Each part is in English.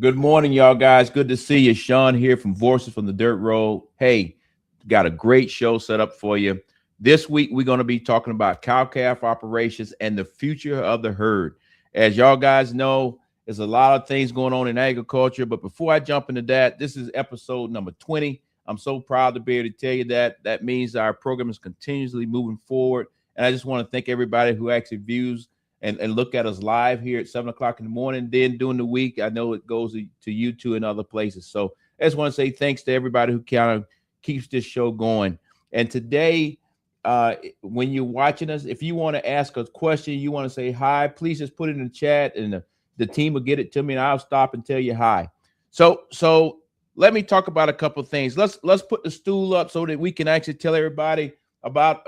Good morning, y'all guys. Good to see you. Sean here from Voices from the Dirt Road. Hey, got a great show set up for you. This week, we're going to be talking about cow-calf operations and the future of the herd. As y'all guys know, there's a lot of things going on in agriculture. But before I jump into that, this is episode number 20. I'm so proud to be able to tell you that. That means our program is continuously moving forward. And I just want to thank everybody who actually views and look at us live here at 7 o'clock in the morning. Then during the week, I know it goes to YouTube and other places. So I just want to say thanks to everybody who kind of keeps this show going. And today, when you're watching us, if you want to ask a question, you want to say hi, please just put it in the chat and the team will get it to me and I'll stop and tell you hi. So let me talk about a couple of things. Let's put the stool up so that we can actually tell everybody about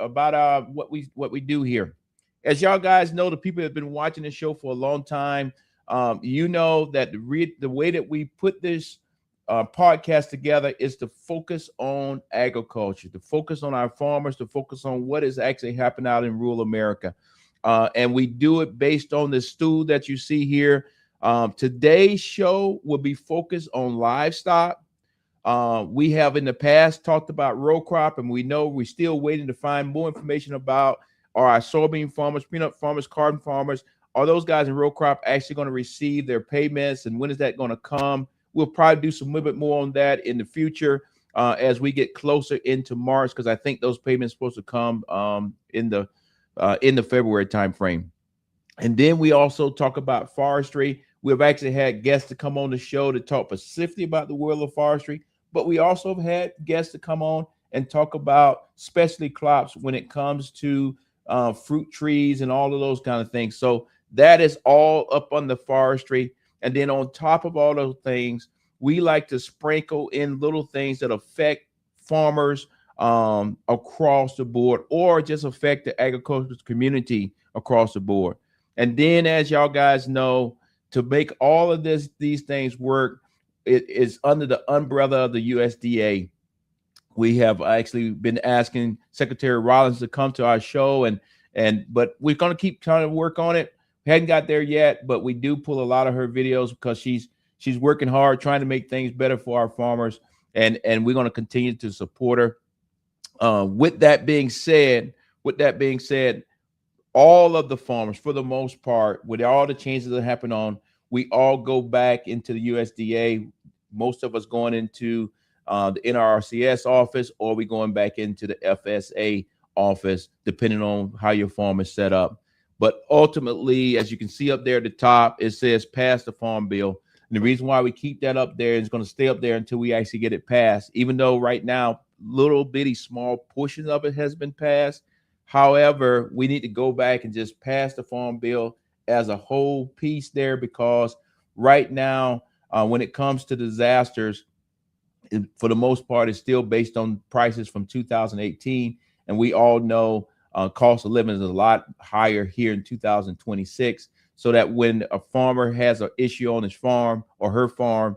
what we do here. As y'all guys know, the people that have been watching this show for a long time, you know that the way that we put this podcast together is to focus on agriculture, to focus on our farmers, to focus on what is actually happening out in rural America. And we do it based on the stool that you see here. Today's show will be focused on livestock. We have in the past talked about row crop, and we know we're still waiting to find more information about our soybean farmers, peanut farmers, cotton farmers. Are those guys in row crop actually going to receive their payments, and when is that going to come? We'll probably do some little bit more on that in the future as we get closer into March, because I think those payments are supposed to come in the February timeframe. And then we also talk about forestry. We've actually had guests to come on the show to talk specifically about the world of forestry, but we also have had guests to come on and talk about specialty crops when it comes to fruit trees and all of those kind of things. So that is all up on the forestry. And then on top of all those things, we like to sprinkle in little things that affect farmers across the board, or just affect the agricultural community across the board. And then, as y'all guys know, to make all of these things work, it is under the umbrella of the USDA. We have actually been asking Secretary Rollins to come to our show, but we're going to keep trying to work on it. We hadn't got there yet, but we do pull a lot of her videos because she's working hard trying to make things better for our farmers, and we're going to continue to support her. With that being said, all of the farmers, for the most part, with all the changes that happen we all go back into the USDA. Most of us going into the NRCS office, or we going back into the FSA office, depending on how your farm is set up. But ultimately, as you can see up there at the top, it says pass the farm bill. And the reason why we keep that up there is going to stay up there until we actually get it passed, even though right now, little bitty small portions of it has been passed. However, we need to go back and just pass the farm bill as a whole piece there, because right now, when it comes to disasters, for the most part, it's still based on prices from 2018. And we all know cost of living is a lot higher here in 2026. So that when a farmer has an issue on his farm or her farm,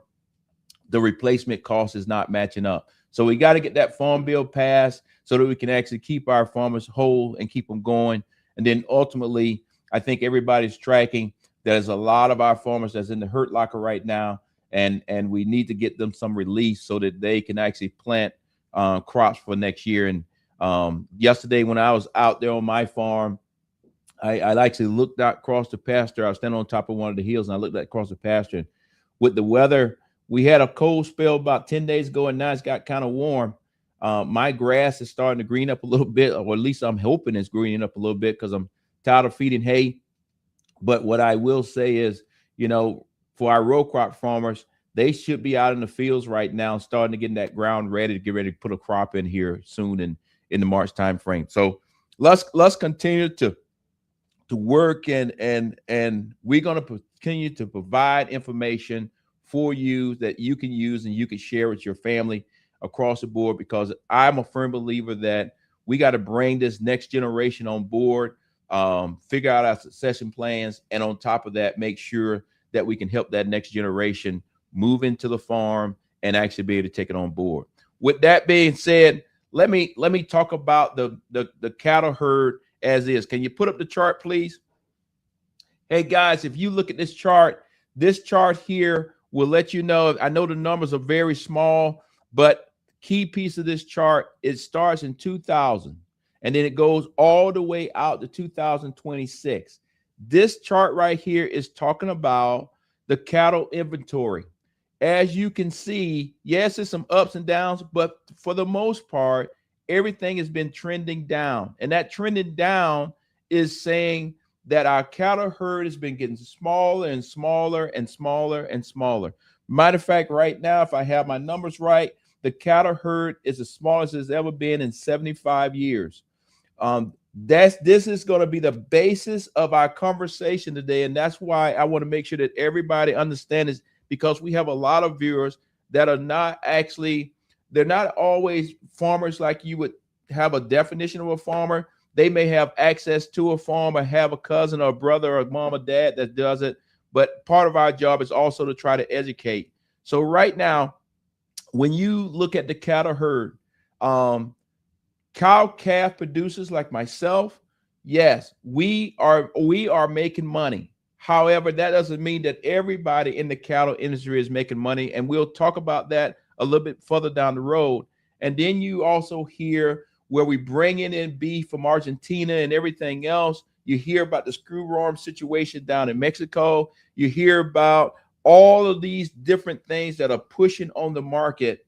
the replacement cost is not matching up. So we got to get that farm bill passed so that we can actually keep our farmers whole and keep them going. And then ultimately, I think everybody's tracking. There's a lot of our farmers that's in the hurt locker right now. And we need to get them some release so that they can actually plant crops for next year. And yesterday, when I was out there on my farm, I actually looked out across the pasture. I was standing on top of one of the hills, and I looked across the pasture. And with the weather, we had a cold spell about 10 days ago, and now it's got kind of warm. My grass is starting to green up a little bit, or at least I'm hoping it's greening up a little bit, because I'm tired of feeding hay. But what I will say is, for our row crop farmers, they should be out in the fields right now, starting to get that ground ready to get ready to put a crop in here soon in the March time frame. So let's continue to work, and we're going to continue to provide information for you that you can use and you can share with your family across the board, because I'm a firm believer that we got to bring this next generation on board, figure out our succession plans, and on top of that, make sure that we can help that next generation move into the farm and actually be able to take it on board. With that being said, let me talk about the cattle herd as is. Can you put up the chart, please? Hey guys, if you look at this chart here will let you know. I know the numbers are very small, but key piece of this chart, it starts in 2000 and then it goes all the way out to 2026. This chart right here is talking about the cattle inventory. As you can see, yes, there's some ups and downs, but for the most part, everything has been trending down. And that trending down is saying that our cattle herd has been getting smaller and smaller and smaller and smaller. Matter of fact, right now, if I have my numbers right, the cattle herd is the smallest it's ever been in 75 years. This is going to be the basis of our conversation today, and that's why I want to make sure that everybody understands this, because we have a lot of viewers that are not actually, they're not always farmers like you would have a definition of a farmer. They may have access to a farm or have a cousin or a brother or a mom or dad that does it, but part of our job is also to try to educate. So right now, when you look at the cattle herd, cow-calf producers like myself, yes, we are making money. However, that doesn't mean that everybody in the cattle industry is making money, and we'll talk about that a little bit further down the road. And then you also hear where we bring in beef from Argentina and everything else. You hear about the screwworm situation down in Mexico. You hear about all of these different things that are pushing on the market.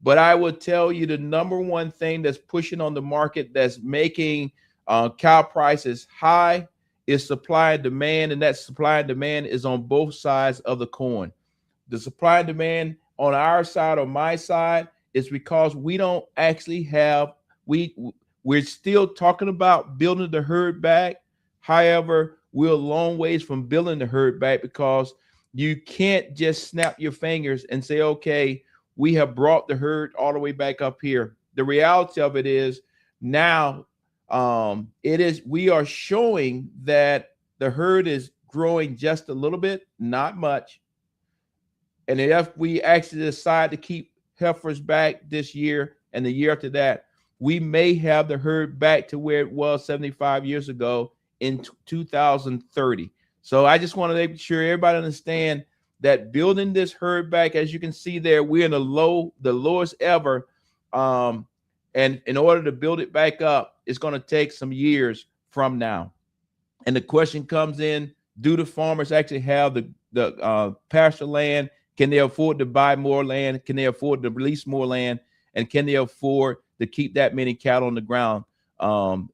But I would tell you the number one thing that's pushing on the market that's making cow prices high is supply and demand, and that supply and demand is on both sides of the coin. The supply and demand on our side or my side is because we don't actually have, we're still talking about building the herd back. However, we're a long ways from building the herd back, because you can't just snap your fingers and say, okay, we have brought the herd all the way back up here. The reality of it is now we are showing that the herd is growing just a little bit, not much. And if we actually decide to keep heifers back this year and the year after that, we may have the herd back to where it was 75 years ago in 2030. So I just want to make sure everybody understand that building this herd back, as you can see there, we're in the lowest ever. And in order to build it back up, it's going to take some years from now. And the question comes in, do the farmers actually have the pasture land? Can they afford to buy more land? Can they afford to release more land? And can they afford to keep that many cattle on the ground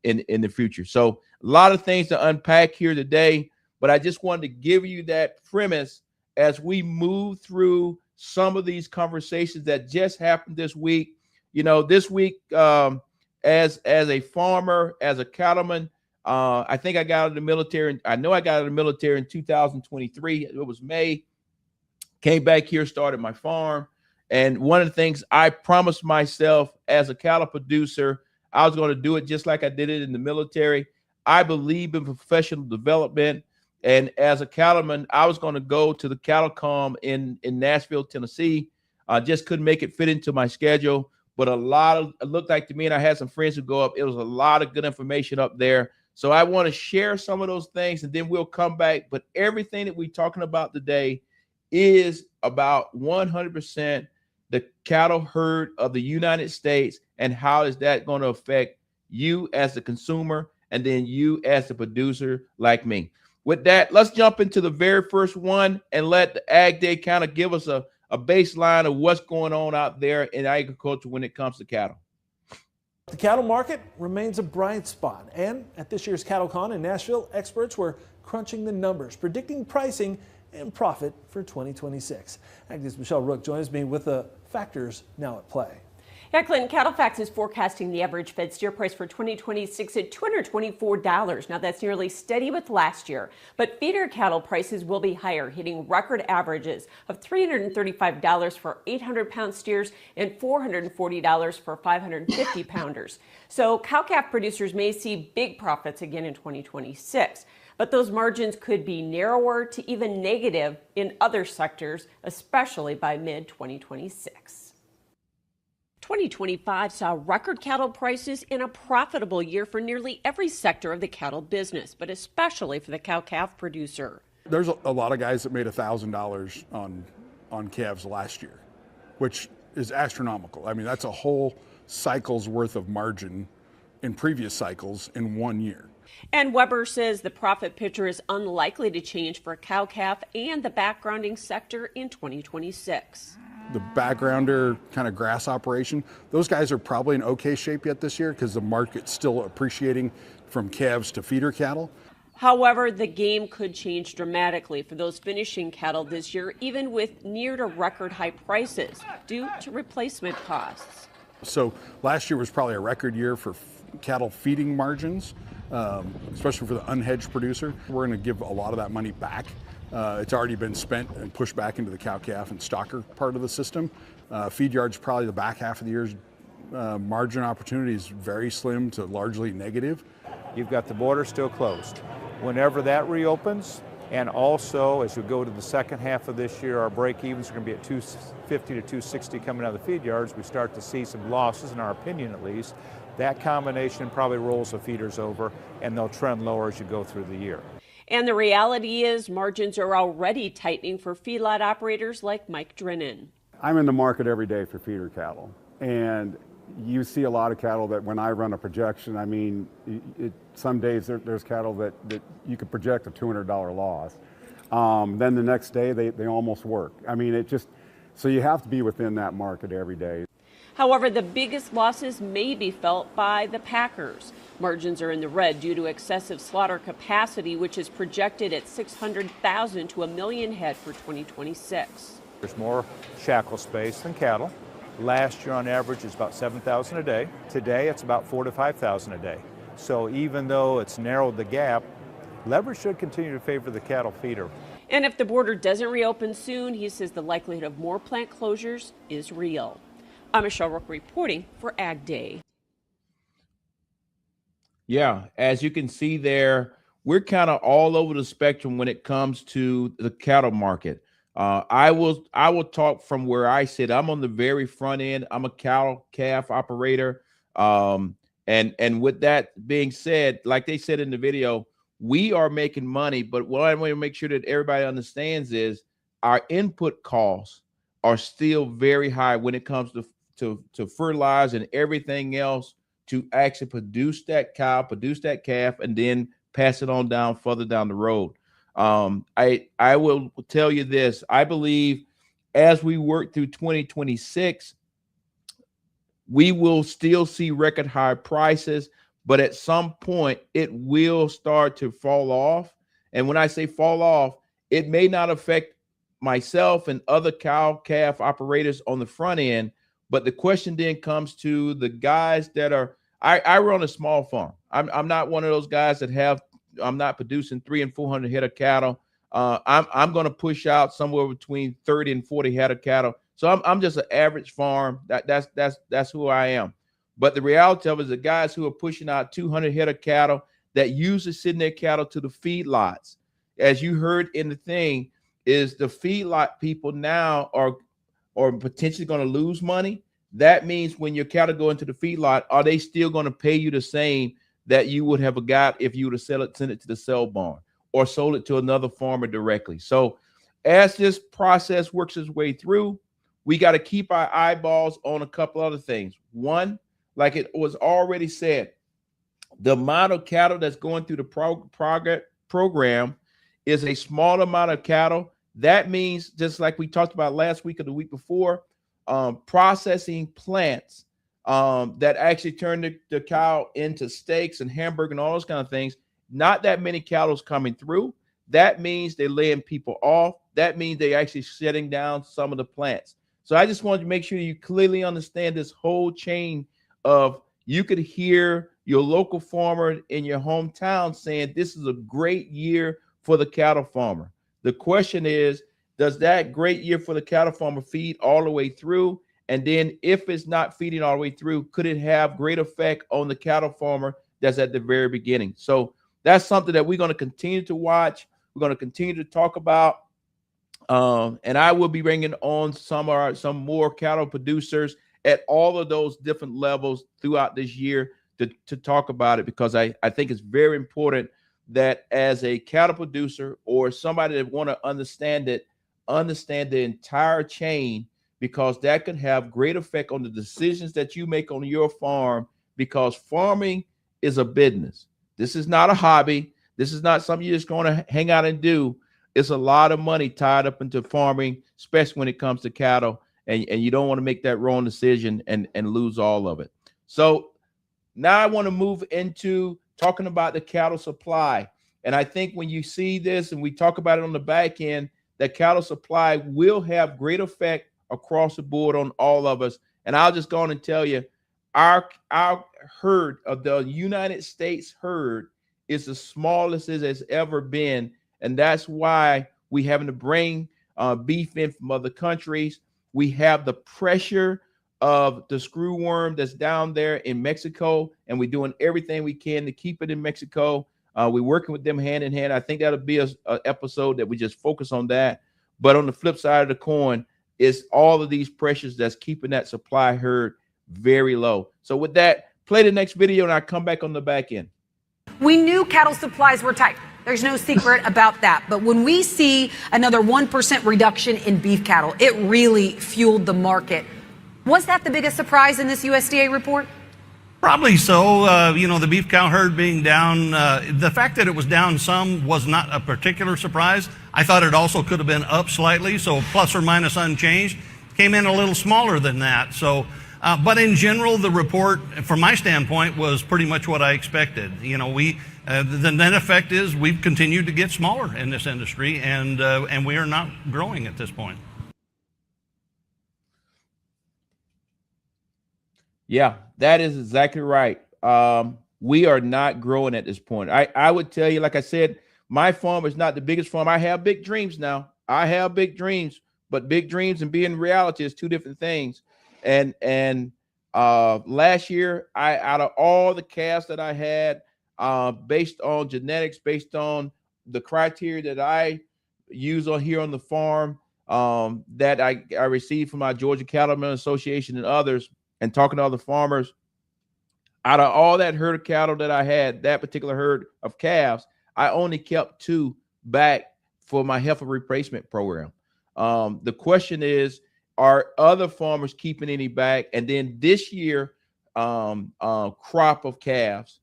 in the future? So a lot of things to unpack here today, but I just wanted to give you that premise as we move through some of these conversations that just happened this week. You know, this week, as a farmer, as a cattleman, I think I got out of the military. I know I got out of the military in 2023. It was May. Came back here, started my farm. And one of the things I promised myself as a cattle producer, I was going to do it just like I did it in the military. I believe in professional development. And as a cattleman, I was going to go to the CattleCom in Nashville, Tennessee. I just couldn't make it fit into my schedule. But it looked like to me, and I had some friends who go up, it was a lot of good information up there. So I want to share some of those things, and then we'll come back. But everything that we're talking about today is about 100% the cattle herd of the United States, and how is that going to affect you as the consumer, and then you as the producer like me. With that, let's jump into the very first one and let the Ag Day kind of give us a baseline of what's going on out there in agriculture when it comes to cattle. The cattle market remains a bright spot, and at this year's CattleCon in Nashville, experts were crunching the numbers, predicting pricing and profit for 2026. Ag News' Michelle Rook joins me with the factors now at play. Yeah, Clinton, CattleFax is forecasting the average fed steer price for 2026 at $224. Now, that's nearly steady with last year. But feeder cattle prices will be higher, hitting record averages of $335 for 800-pound steers and $440 for 550-pounders. So cow-calf producers may see big profits again in 2026. But those margins could be narrower to even negative in other sectors, especially by mid-2026. 2025 saw record cattle prices in a profitable year for nearly every sector of the cattle business, but especially for the cow-calf producer. There's a lot of guys that made $1,000 on on calves last year, which is astronomical. I mean, that's a whole cycle's worth of margin in previous cycles in 1 year. And Weber says the profit picture is unlikely to change for cow-calf and the backgrounding sector in 2026. The backgrounder kind of grass operation, those guys are probably in okay shape yet this year because the market's still appreciating from calves to feeder cattle. However, the game could change dramatically for those finishing cattle this year, even with near to record high prices due to replacement costs. So last year was probably a record year for cattle feeding margins, especially for the unhedged producer. We're going to give a lot of that money back. It's already been spent and pushed back into the cow-calf and stocker part of the system. Feed yards, probably the back half of the year's margin opportunity is very slim to largely negative. You've got the border still closed. Whenever that reopens, and also as we go to the second half of this year, our break-evens are going to be at 250 to 260 coming out of the feed yards. We start to see some losses, in our opinion at least. That combination probably rolls the feeders over, and they'll trend lower as you go through the year. And the reality is margins are already tightening for feedlot operators like Mike Drennan. I'm in the market every day for feeder cattle, and you see a lot of cattle that when I run a projection, I mean, some days there's cattle that you could project a $200 loss. Then the next day they almost work. I mean, so you have to be within that market every day. However, the biggest losses may be felt by the packers. Margins are in the red due to excessive slaughter capacity, which is projected at 600,000 to 1 million head for 2026. There's more shackle space than cattle. Last year on average is about 7,000 a day. Today it's about 4,000 to 5,000 a day. So even though it's narrowed the gap, leverage should continue to favor the cattle feeder. And if the border doesn't reopen soon, he says the likelihood of more plant closures is real. I'm Michelle Rook reporting for Ag Day. Yeah, as you can see there, we're kind of all over the spectrum when it comes to the cattle market. I will talk from where I sit. I'm on the very front end. I'm a cow-calf operator. And with that being said, like they said in the video, we are making money, but what I want to make sure that everybody understands is our input costs are still very high when it comes to fertilizer and everything else to actually produce that cow, produce that calf, and then pass it on down further down the road. I will tell you this. I believe as we work through 2026, we will still see record high prices, but at some point it will start to fall off. And when I say fall off, it may not affect myself and other cow-calf operators on the front end, but the question then comes to the guys that are, I run a small farm. I'm not one of those guys that I'm not producing 300 and 400 head of cattle. I'm going to push out somewhere between 30 and 40 head of cattle. So I'm just an average farm. That's who I am. But the reality of it is the guys who are pushing out 200 head of cattle that usually send their cattle to the feedlots. As you heard in the thing, is the feedlot people now are potentially going to lose money. That means when your cattle go into the feedlot, are they still going to pay you the same that you would have got if you would have sent it to the sale barn or sold it to another farmer directly? So as this process works its way through, we got to keep our eyeballs on a couple other things. One, like it was already said, the amount of cattle that's going through the program is a small amount of cattle. That means, just like we talked about last week or the week before, processing plants that actually turn the cow into steaks and hamburger and all those kind of things. Not that many cattle's coming through. That means they're laying people off. That means they're actually shutting down some of the plants. So I just wanted to make sure you clearly understand this whole chain of, you could hear your local farmer in your hometown saying this is a great year for the cattle farmer. The question is, does that great year for the cattle farmer feed all the way through? And then if it's not feeding all the way through, could it have great effect on the cattle farmer that's at the very beginning? So that's something that we're going to continue to watch. We're going to continue to talk about. And I will be bringing on some more cattle producers at all of those different levels throughout this year to talk about it, because I think it's very important that as a cattle producer or somebody that want to understand it, understand the entire chain, because that can have great effect on the decisions that you make on your farm, because farming is a business. This is not a hobby. This is not something you're just going to hang out and do. It's a lot of money tied up into farming, especially when it comes to cattle, and you don't want to make that wrong decision and lose all of it. So now I want to move into talking about the cattle supply. And I think when you see this and we talk about it on the back end, that cattle supply will have great effect across the board on all of us. And I'll just go on and tell you, our herd of the United States herd is the smallest it has ever been. And that's why we having to bring beef in from other countries. We have the pressure of the screwworm that's down there in Mexico, and we're doing everything we can to keep it in Mexico. We're working with them hand in hand. I think that'll be a episode that we just focus on that. But on the flip side of the coin is all of these pressures that's keeping that supply herd very low. So with that, play the next video and I'll come back on the back end. We knew cattle supplies were tight. There's no secret about that. But when we see another 1% reduction in beef cattle, it really fueled the market. Was that the biggest surprise in this USDA report? Probably so. The beef cow herd being down, the fact that it was down some was not a particular surprise. I thought it also could have been up slightly, so plus or minus unchanged. Came in a little smaller than that. So, but in general, the report, from my standpoint, was pretty much what I expected. The net effect is we've continued to get smaller in this industry, and we are not growing at this point. Yeah, that is exactly right. We are not growing at this point. I would tell you, like I said, my farm is not the biggest farm. I have big dreams now. I have big dreams, but big dreams and being reality is two different things. And last year, out of all the calves that I had, based on genetics, based on the criteria that I use on here on the farm, that I received from my Georgia Cattlemen Association and others, and talking to other farmers, out of all that herd of cattle that I had, that particular herd of calves, I only kept 2 back for my heifer replacement program. The question is, are other farmers keeping any back? And then this year, crop of calves,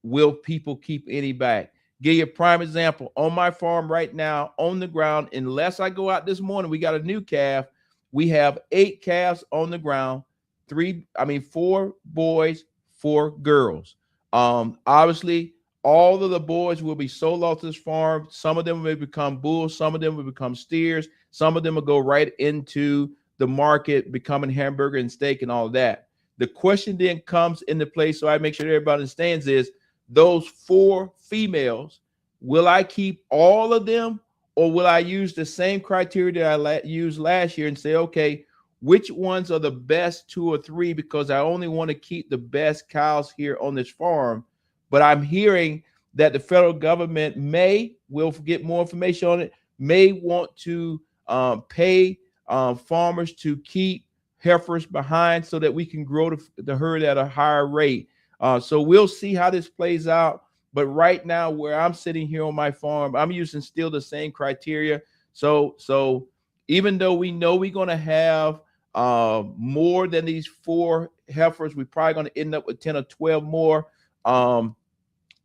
will people keep any back? Give you a prime example. On my farm right now, on the ground, unless I go out this morning, we got a new calf. We have 8 calves on the ground. 4 boys, 4 girls. Obviously, all of the boys will be sold off this farm. Some of them will become bulls. Some of them will become steers. Some of them will go right into the market, becoming hamburger and steak and all of that. The question then comes into place, so I make sure everybody understands, is those 4 females, will I keep all of them, or will I use the same criteria that I used last year and say, okay, which ones are the best 2 or 3, because I only want to keep the best cows here on this farm. But I'm hearing that the federal government will get more information on it, may want to pay farmers to keep heifers behind so that we can grow the herd at a higher rate. So we'll see how this plays out. But right now, where I'm sitting here on my farm, I'm using still the same criteria. So even though we know we're going to have more than these 4 heifers, we're probably going to end up with 10 or 12 more.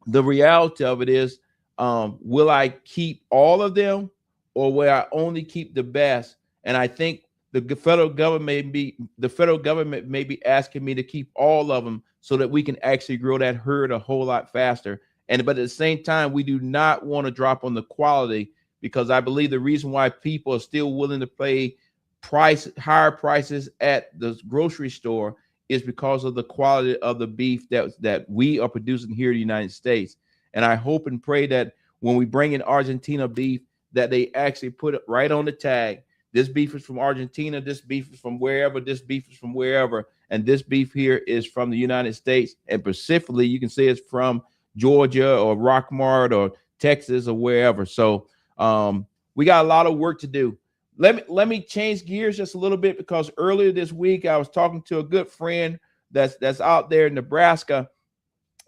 The reality of it is, will I keep all of them, or will I only keep the best? And I think the federal government may be asking me to keep all of them so that we can actually grow that herd a whole lot faster. But at the same time, we do not want to drop on the quality, because I believe the reason why people are still willing to pay higher prices at the grocery store is because of the quality of the beef that we are producing here in the United States. And I hope and pray that when we bring in Argentina beef, that they actually put it right on the tag. This beef is from Argentina. This beef is from wherever. This beef is from wherever. And this beef here is from the United States. And specifically, you can say it's from Georgia or Rockmart or Texas or wherever. So we got a lot of work to do. Let me change gears just a little bit, because earlier this week I was talking to a good friend that's out there in Nebraska,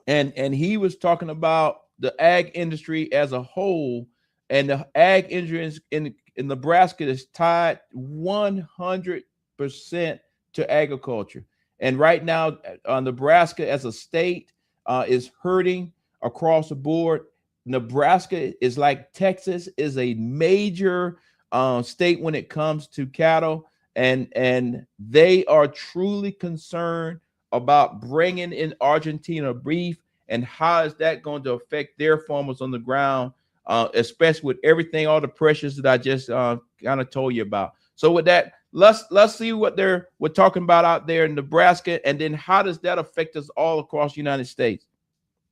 and he was talking about the ag industry as a whole, and the ag industry in Nebraska is tied 100% to agriculture. And right now, Nebraska as a state is hurting across the board. Nebraska is like Texas, is a major state when it comes to cattle, and they are truly concerned about bringing in Argentina beef, and how is that going to affect their farmers on the ground, especially with everything, all the pressures that I just kind of told you about. So with that, let's see what we're talking about out there in Nebraska, and then how does that affect us all across the United States,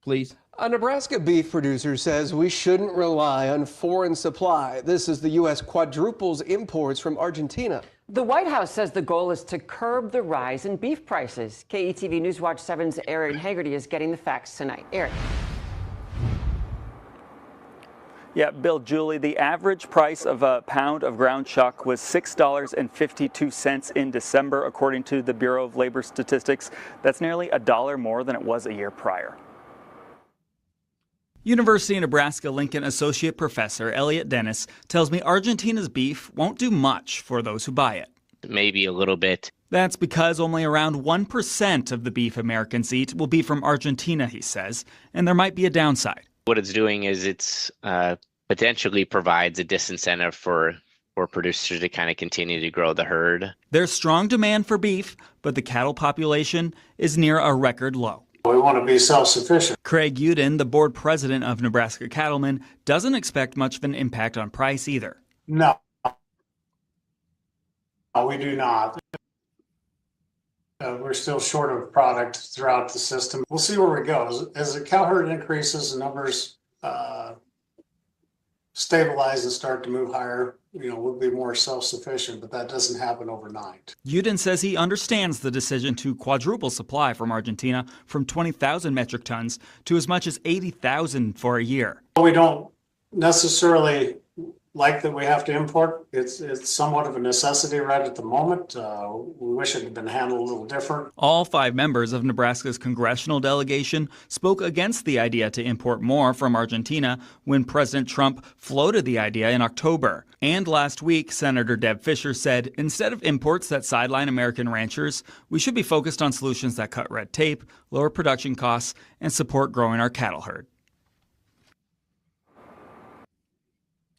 please. A Nebraska beef producer says we shouldn't rely on foreign supply. This as the U.S. quadruples imports from Argentina. The White House says the goal is to curb the rise in beef prices. KETV Newswatch 7's Aaron Haggerty is getting the facts tonight. Aaron. Yeah, Bill, Julie, the average price of a pound of ground chuck was $6.52 in December, according to the Bureau of Labor Statistics. That's nearly $1 more than it was a year prior. University of Nebraska-Lincoln Associate Professor Elliot Dennis tells me Argentina's beef won't do much for those who buy it. Maybe a little bit. That's because only around 1% of the beef Americans eat will be from Argentina, he says, and there might be a downside. What it's doing is it's potentially provides a disincentive for producers to kind of continue to grow the herd. There's strong demand for beef, but the cattle population is near a record low. We want to be self-sufficient. Craig Uden, the board president of Nebraska Cattlemen, doesn't expect much of an impact on price either. No, we do not. We're still short of product throughout the system. We'll see where we go. As the cow herd increases, the numbers stabilize and start to move higher, we'll be more self-sufficient, but that doesn't happen overnight. Uden says he understands the decision to quadruple supply from Argentina from 20,000 metric tons to as much as 80,000 for a year. We don't necessarily like that we have to import. It's somewhat of a necessity right at the moment. We wish it had been handled a little different. All 5 members of Nebraska's congressional delegation spoke against the idea to import more from Argentina when President Trump floated the idea in October. And last week, Senator Deb Fischer said, instead of imports that sideline American ranchers, we should be focused on solutions that cut red tape, lower production costs, and support growing our cattle herd.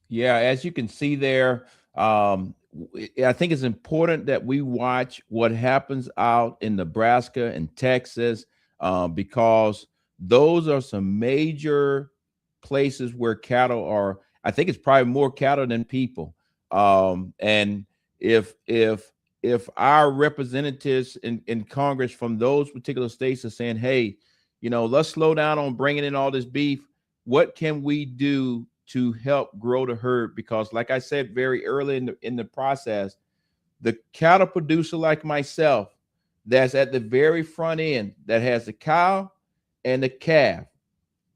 Yeah, as you can see there, I think it's important that we watch what happens out in Nebraska and Texas, because those are some major places where cattle are. I think it's probably more cattle than people. And if our representatives in Congress from those particular states are saying, hey, let's slow down on bringing in all this beef, what can we do to help grow the herd? Because like I said very early in the process, the cattle producer like myself that's at the very front end, that has the cow and the calf.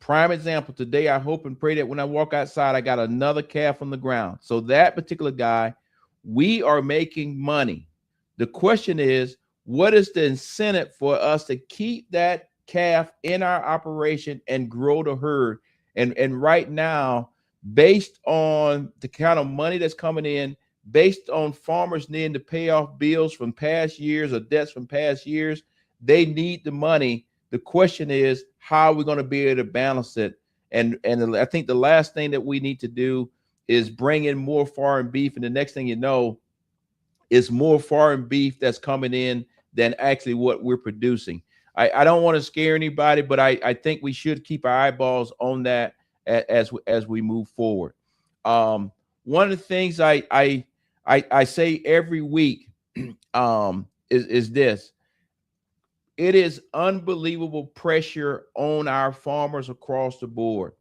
Prime example, today I hope and pray that when I walk outside, I got another calf on the ground. So that particular guy, we are making money. The question is, what is the incentive for us to keep that calf in our operation and grow the herd? And right now, based on the kind of money that's coming in, based on farmers needing to pay off bills from past years or debts from past years, they need the money. The question is, how are we going to be able to balance it? And I think the last thing that we need to do is bring in more foreign beef. And the next thing you know, is more foreign beef that's coming in than actually what we're producing. I don't want to scare anybody, but I think we should keep our eyeballs on that as we move forward. One of the things I say every week is this: it is unbelievable pressure on our farmers across the board.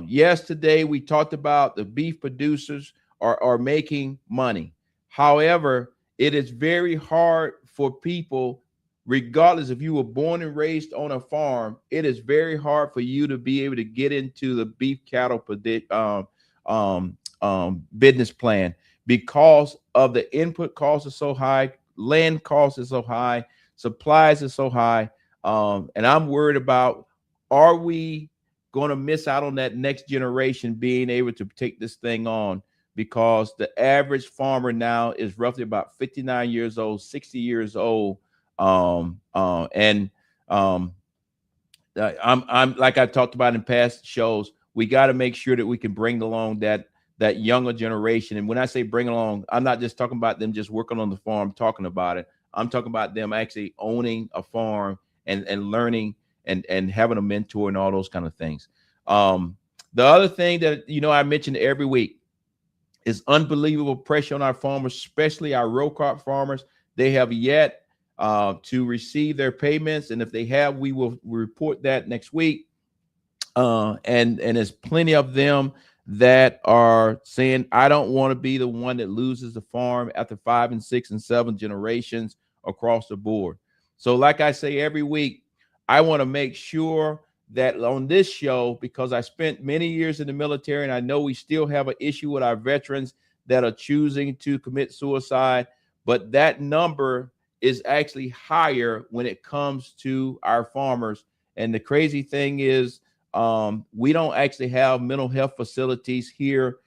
Yesterday we talked about the beef producers are making money. However, it is very hard for people, regardless if you were born and raised on a farm, it is very hard for you to be able to get into the beef cattle business plan because of the input costs are so high, land costs are so high, supplies are so high. And I'm worried about, are we going to miss out on that next generation being able to take this thing on? because the average farmer now is roughly about 59 years old, 60 years old. I'm like I talked about in past shows, we got to make sure that we can bring along that younger generation. And when I say bring along, I'm not just talking about them just working on the farm, talking about it. I'm talking about them actually owning a farm and learning and having a mentor and all those kind of things. The other thing that, I mentioned every week is unbelievable pressure on our farmers, especially our row crop farmers. They have yet to receive their payments. And if they have, we will report that next week. And there's plenty of them that are saying, I don't want to be the one that loses the farm after 5 and 6 and 7 generations across the board. So like I say every week, I want to make sure that on this show, because I spent many years in the military and I know we still have an issue with our veterans that are choosing to commit suicide, but that number is actually higher when it comes to our farmers. And the crazy thing is, we don't actually have mental health facilities here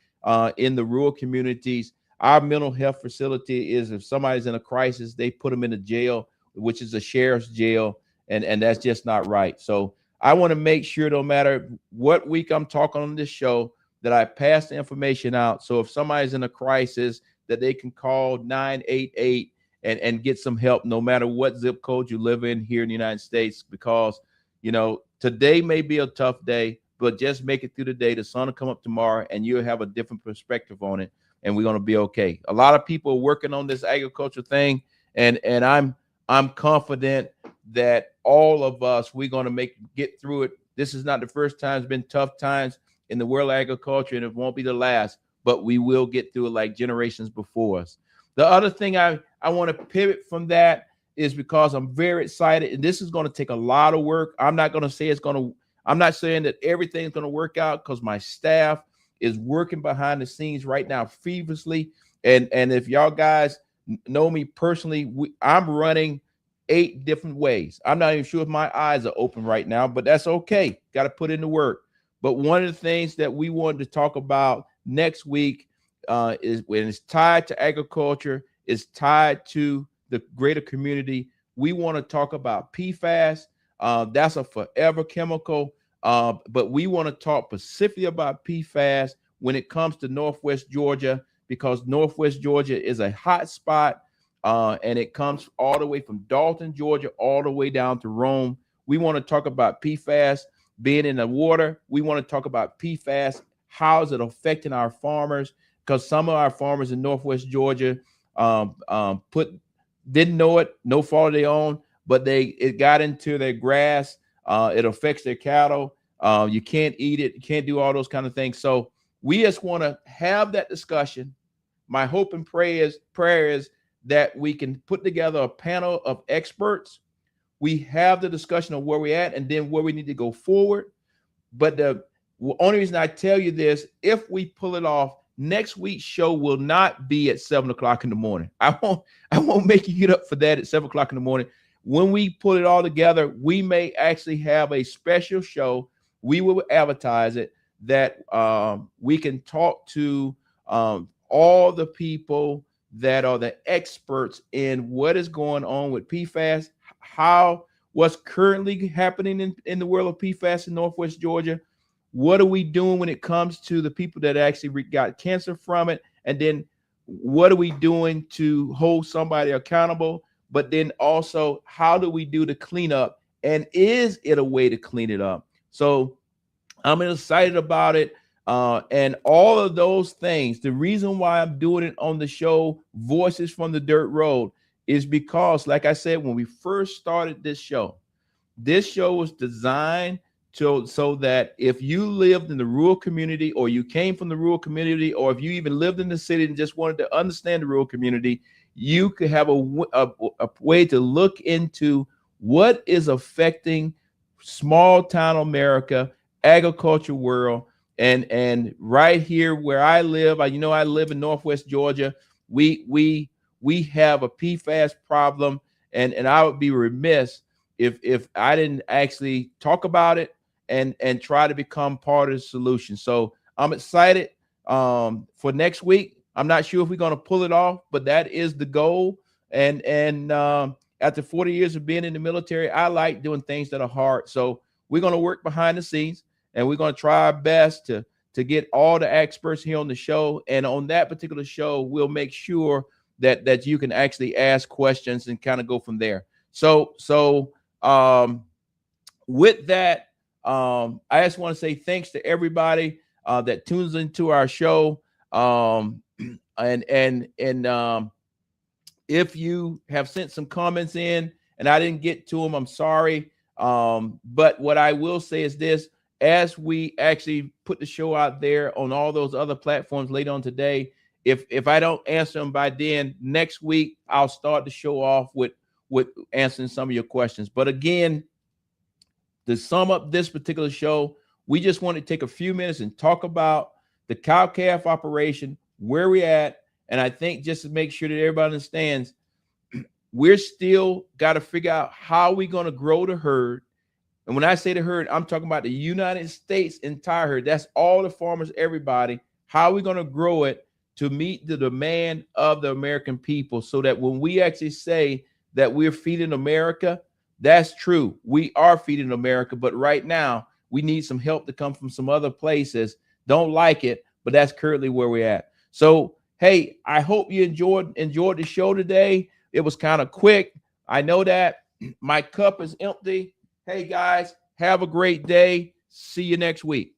in the rural communities. Our mental health facility is, if somebody's in a crisis, they put them in a jail, which is a sheriff's jail, and that's just not right. So I want to make sure, no matter what week I'm talking on this show, that I pass the information out. So if somebody's in a crisis, that they can call 988 and get some help, no matter what zip code you live in here in the United States, because, today may be a tough day, but just make it through the day. The sun will come up tomorrow and you'll have a different perspective on it, and we're going to be okay. A lot of people are working on this agriculture thing, and I'm confident that all of us, we're going to get through it. This is not the first time. It's been tough times in the world of agriculture, and it won't be the last, but we will get through it like generations before us. The other thing I want to pivot from that is because I'm very excited, and this is going to take a lot of work. I'm not saying that everything's going to work out, because my staff is working behind the scenes right now feverishly. And if y'all guys know me personally, I'm running 8 different ways. I'm not even sure if my eyes are open right now, but that's okay. Got to put in the work. But one of the things that we wanted to talk about next week is, when it's tied to agriculture, is tied to the greater community. We want to talk about PFAS. That's a forever chemical, but we want to talk specifically about PFAS when it comes to Northwest Georgia, because Northwest Georgia is a hot spot, and it comes all the way from Dalton, Georgia, all the way down to Rome. We want to talk about PFAS being in the water. We want to talk about PFAS, how is it affecting our farmers, because some of our farmers in Northwest Georgia didn't know it, no fault of their own, but it got into their grass. It affects their cattle. You can't eat it. You can't do all those kind of things. So we just want to have that discussion. My hope and prayer is that we can put together a panel of experts. We have the discussion of where we're at and then where we need to go forward. But the only reason I tell you this, if we pull it off, next week's show will not be at 7 o'clock in the morning. I won't make you get up for that at 7 o'clock in the morning. When we put it all together, we may actually have a special show. We will advertise it, that we can talk to all the people that are the experts in what is going on with PFAS, what's currently happening in the world of PFAS in Northwest Georgia. What are we doing when it comes to the people that actually got cancer from it? And then what are we doing to hold somebody accountable? But then also, how do we do the cleanup? And is it a way to clean it up? So I'm excited about it. And all of those things, the reason why I'm doing it on the show, Voices from the Dirt Road, is because, like I said, when we first started this show was designed so that if you lived in the rural community, or you came from the rural community, or if you even lived in the city and just wanted to understand the rural community, you could have a way to look into what is affecting small town America, agriculture world. And right here where I live, I live in Northwest Georgia. We have a PFAS problem, and I would be remiss if I didn't actually talk about it and try to become part of the solution. So I'm excited. for next week. I'm not sure if we're going to pull it off, but that is the goal. And after 40 years of being in the military, I like doing things that are hard. So we're going to work behind the scenes, and we're going to try our best to get all the experts here on the show. And on that particular show, we'll make sure that you can actually ask questions and kind of go from there. So with that, I just want to say thanks to everybody that tunes into our show. If you have sent some comments in and I didn't get to them, I'm sorry. But what I will say is this: as we actually put the show out there on all those other platforms later on today, if I don't answer them by then, next week I'll start the show off with answering some of your questions. But again, to sum up this particular show, we just want to take a few minutes and talk about the cow-calf operation, where we're at. And I think just to make sure that everybody understands, we're still got to figure out how we're going to grow the herd. And when I say the herd, I'm talking about the United States entire herd. That's all the farmers, everybody. How are we going to grow it to meet the demand of the American people, so that when we actually say that we're feeding America, that's true. We are feeding America, but right now we need some help to come from some other places. Don't like it, but that's currently where we're at. So, hey, I hope you enjoyed the show today. It was kind of quick. I know that. My cup is empty. Hey, guys, have a great day. See you next week.